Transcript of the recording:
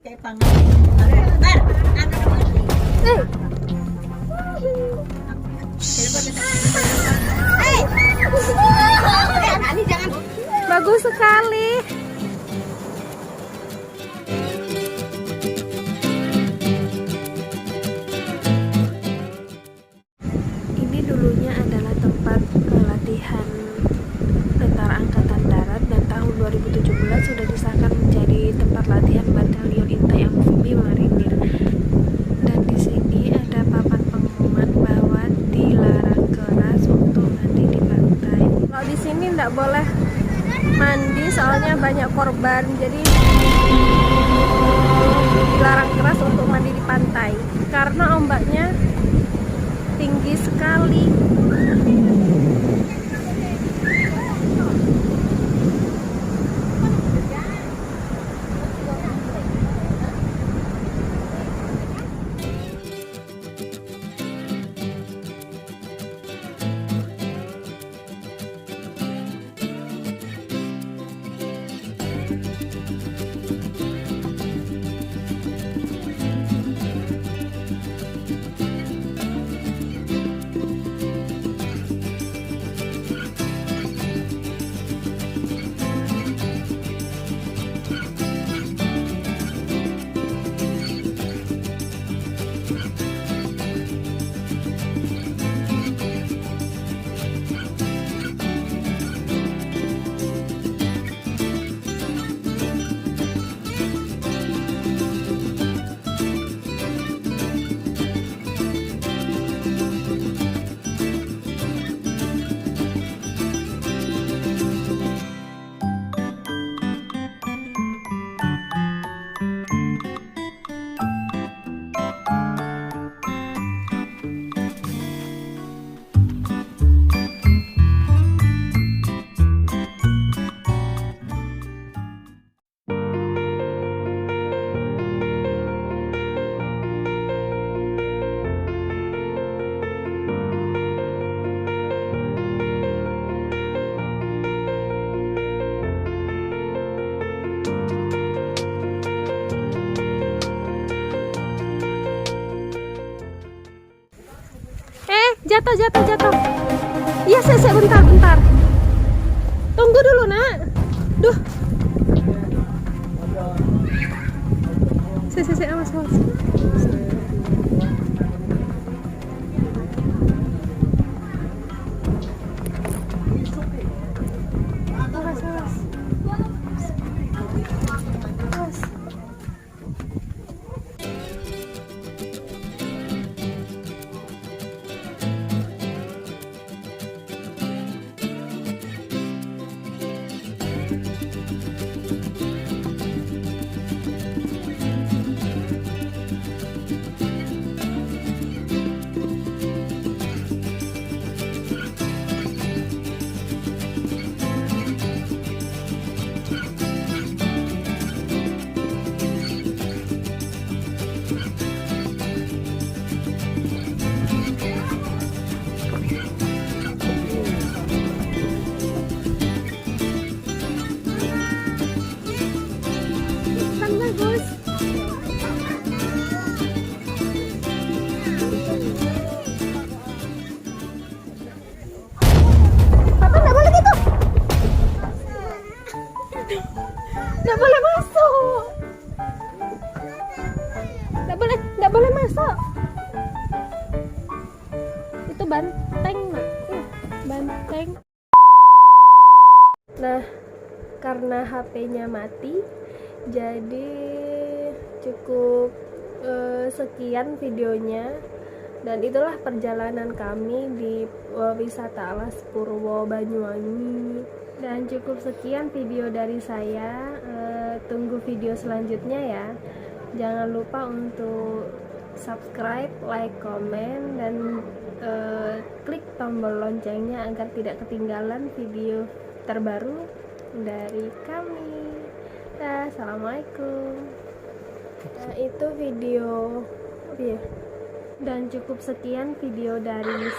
Kayak pangan. Bar, Nani jangan. Bagus sekali. Ini dulunya adalah tempat latihan Tentara Angkatan Darat dan tahun 2017 sudah disahkan menjadi tempat latihan Batalion Intai Amfibi Marinir. Dan di sini ada papan pengumuman bahwa dilarang keras untuk mandi di pantai. Kalau di sini tidak boleh mandi soalnya banyak korban, jadi dilarang keras untuk mandi di pantai karena ombaknya tinggi sekali. Jatuh. Iya, saya bentar. Tunggu dulu, Nak. Duh. Saya awas. Nggak boleh masuk. Nggak boleh masuk. Itu banteng, Mak. Banteng. Nah, karena HP-nya mati, jadi cukup sekian videonya. Dan itulah perjalanan kami di wisata Alas Purwo Banyuwangi. Dan cukup sekian video dari saya. Tunggu video selanjutnya ya. Jangan lupa untuk subscribe, like, komen, dan klik tombol loncengnya agar tidak ketinggalan video terbaru dari kami. Assalamualaikum. Nah, itu video. Dan cukup sekian video dari